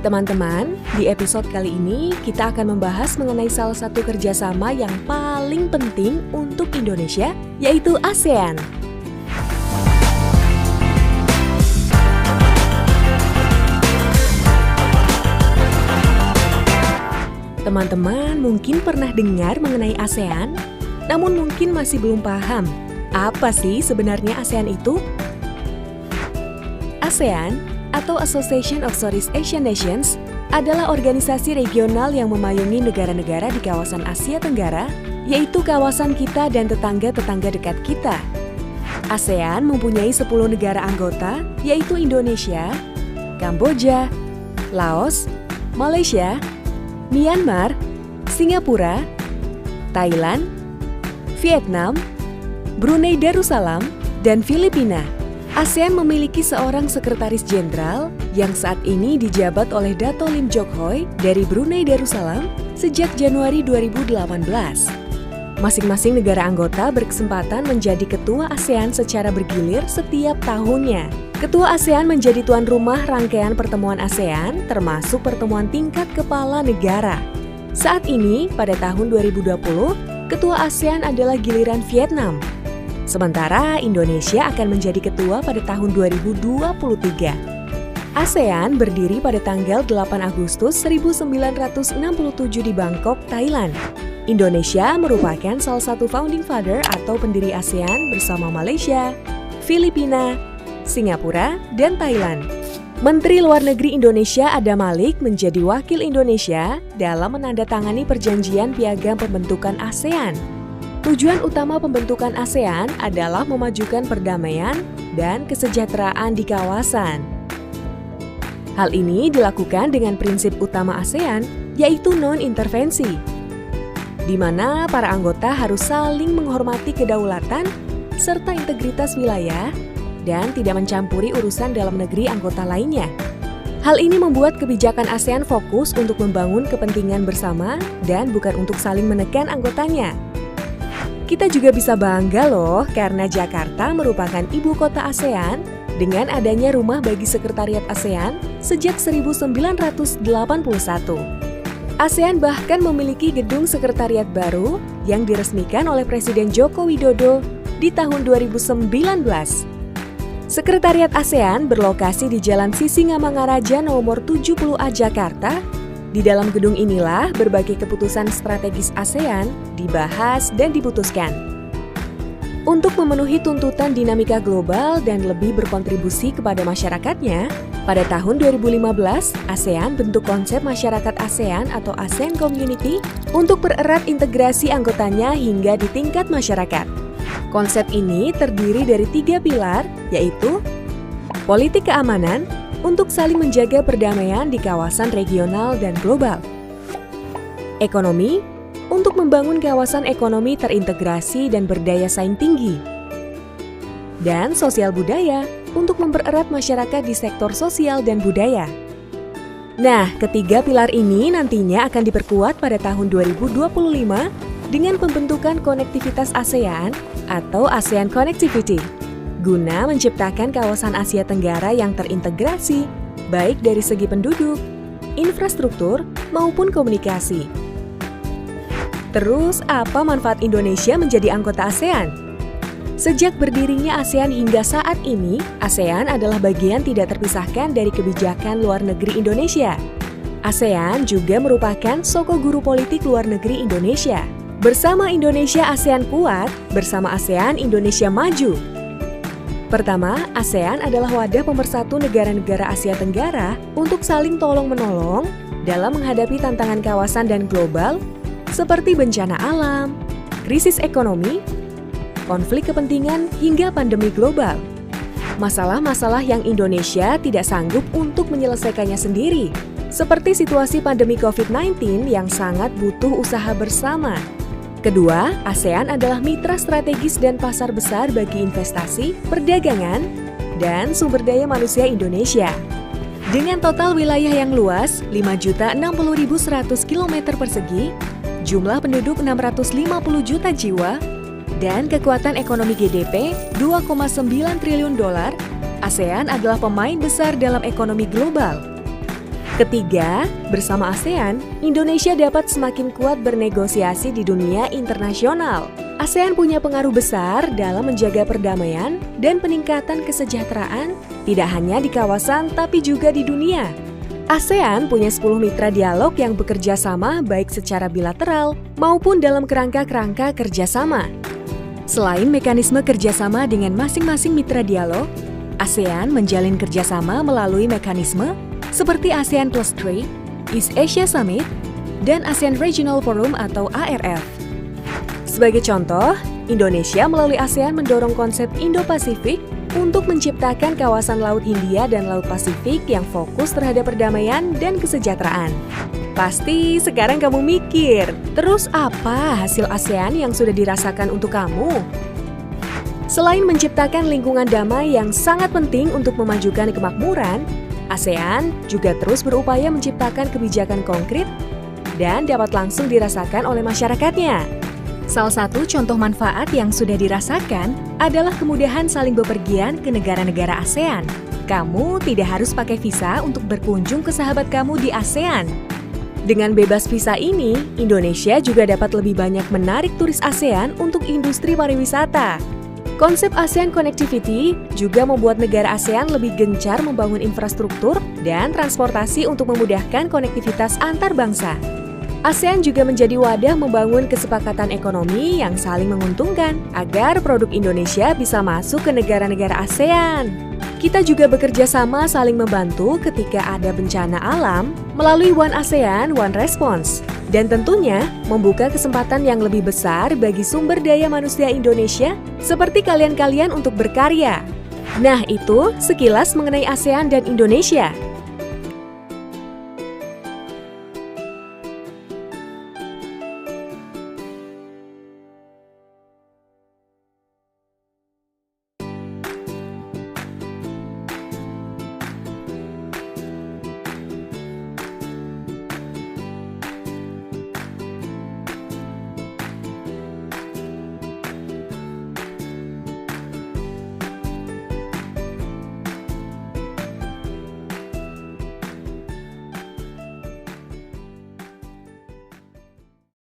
Teman-teman, di episode kali ini kita akan membahas mengenai salah satu kerjasama yang paling penting untuk Indonesia, yaitu ASEAN. Teman-teman mungkin pernah dengar mengenai ASEAN, namun mungkin masih belum paham apa sih sebenarnya ASEAN itu? ASEAN atau Association of Southeast Asian Nations adalah organisasi regional yang memayungi negara-negara di kawasan Asia Tenggara, yaitu kawasan kita dan tetangga-tetangga dekat kita. ASEAN mempunyai 10 negara anggota, yaitu Indonesia, Kamboja, Laos, Malaysia, Myanmar, Singapura, Thailand, Vietnam, Brunei Darussalam, dan Filipina. ASEAN memiliki seorang sekretaris jenderal yang saat ini dijabat oleh Dato Lim Jock Hoi dari Brunei Darussalam sejak Januari 2018. Masing-masing negara anggota berkesempatan menjadi ketua ASEAN secara bergilir setiap tahunnya. Ketua ASEAN menjadi tuan rumah rangkaian pertemuan ASEAN termasuk pertemuan tingkat kepala negara. Saat ini, pada tahun 2020, ketua ASEAN adalah giliran Vietnam. Sementara Indonesia akan menjadi ketua pada tahun 2023. ASEAN berdiri pada tanggal 8 Agustus 1967 di Bangkok, Thailand. Indonesia merupakan salah satu founding father atau pendiri ASEAN bersama Malaysia, Filipina, Singapura, dan Thailand. Menteri Luar Negeri Indonesia Adam Malik menjadi wakil Indonesia dalam menandatangani perjanjian piagam pembentukan ASEAN. Tujuan utama pembentukan ASEAN adalah memajukan perdamaian dan kesejahteraan di kawasan. Hal ini dilakukan dengan prinsip utama ASEAN, yaitu non-intervensi, di mana para anggota harus saling menghormati kedaulatan serta integritas wilayah dan tidak mencampuri urusan dalam negeri anggota lainnya. Hal ini membuat kebijakan ASEAN fokus untuk membangun kepentingan bersama dan bukan untuk saling menekan anggotanya. Kita juga bisa bangga loh karena Jakarta merupakan ibu kota ASEAN dengan adanya rumah bagi sekretariat ASEAN sejak 1981. ASEAN bahkan memiliki gedung sekretariat baru yang diresmikan oleh Presiden Joko Widodo di tahun 2019. Sekretariat ASEAN berlokasi di Jalan Sisingamangaraja nomor 70A Jakarta. Di dalam gedung inilah berbagai keputusan strategis ASEAN dibahas dan diputuskan. Untuk memenuhi tuntutan dinamika global dan lebih berkontribusi kepada masyarakatnya, pada tahun 2015, ASEAN bentuk konsep masyarakat ASEAN atau ASEAN Community untuk pererat integrasi anggotanya hingga di tingkat masyarakat. Konsep ini terdiri dari 3 pilar, yaitu politik keamanan, untuk saling menjaga perdamaian di kawasan regional dan global. Ekonomi, untuk membangun kawasan ekonomi terintegrasi dan berdaya saing tinggi. Dan sosial budaya, untuk mempererat masyarakat di sektor sosial dan budaya. Nah, ketiga pilar ini nantinya akan diperkuat pada tahun 2025 dengan pembentukan konektivitas ASEAN atau ASEAN Connectivity, guna menciptakan kawasan Asia Tenggara yang terintegrasi, baik dari segi penduduk, infrastruktur, maupun komunikasi. Terus, apa manfaat Indonesia menjadi anggota ASEAN? Sejak berdirinya ASEAN hingga saat ini, ASEAN adalah bagian tidak terpisahkan dari kebijakan luar negeri Indonesia. ASEAN juga merupakan soko guru politik luar negeri Indonesia. Bersama Indonesia ASEAN kuat, bersama ASEAN Indonesia maju. Pertama, ASEAN adalah wadah pemersatu negara-negara Asia Tenggara untuk saling tolong-menolong dalam menghadapi tantangan kawasan dan global seperti bencana alam, krisis ekonomi, konflik kepentingan, hingga pandemi global. Masalah-masalah yang Indonesia tidak sanggup untuk menyelesaikannya sendiri, seperti situasi pandemi COVID-19 yang sangat butuh usaha bersama. Kedua, ASEAN adalah mitra strategis dan pasar besar bagi investasi, perdagangan, dan sumber daya manusia Indonesia. Dengan total wilayah yang luas 5.060.100 km persegi, jumlah penduduk 650 juta jiwa, dan kekuatan ekonomi GDP 2,9 triliun dolar, ASEAN adalah pemain besar dalam ekonomi global. Ketiga, bersama ASEAN, Indonesia dapat semakin kuat bernegosiasi di dunia internasional. ASEAN punya pengaruh besar dalam menjaga perdamaian dan peningkatan kesejahteraan tidak hanya di kawasan tapi juga di dunia. ASEAN punya 10 mitra dialog yang bekerja sama baik secara bilateral maupun dalam kerangka-kerangka kerjasama. Selain mekanisme kerjasama dengan masing-masing mitra dialog, ASEAN menjalin kerjasama melalui mekanisme seperti ASEAN Plus 3, East Asia Summit, dan ASEAN Regional Forum atau ARF. Sebagai contoh, Indonesia melalui ASEAN mendorong konsep Indo-Pasifik untuk menciptakan kawasan Laut Hindia dan Laut Pasifik yang fokus terhadap perdamaian dan kesejahteraan. Pasti sekarang kamu mikir, terus apa hasil ASEAN yang sudah dirasakan untuk kamu? Selain menciptakan lingkungan damai yang sangat penting untuk memajukan kemakmuran, ASEAN juga terus berupaya menciptakan kebijakan konkret dan dapat langsung dirasakan oleh masyarakatnya. Salah satu contoh manfaat yang sudah dirasakan adalah kemudahan saling bepergian ke negara-negara ASEAN. Kamu tidak harus pakai visa untuk berkunjung ke sahabat kamu di ASEAN. Dengan bebas visa ini, Indonesia juga dapat lebih banyak menarik turis ASEAN untuk industri pariwisata. Konsep ASEAN Connectivity juga membuat negara ASEAN lebih gencar membangun infrastruktur dan transportasi untuk memudahkan konektivitas antar bangsa. ASEAN juga menjadi wadah membangun kesepakatan ekonomi yang saling menguntungkan agar produk Indonesia bisa masuk ke negara-negara ASEAN. Kita juga bekerja sama saling membantu ketika ada bencana alam melalui One ASEAN, One Response. Dan tentunya membuka kesempatan yang lebih besar bagi sumber daya manusia Indonesia seperti kalian-kalian untuk berkarya. Nah itu sekilas mengenai ASEAN dan Indonesia.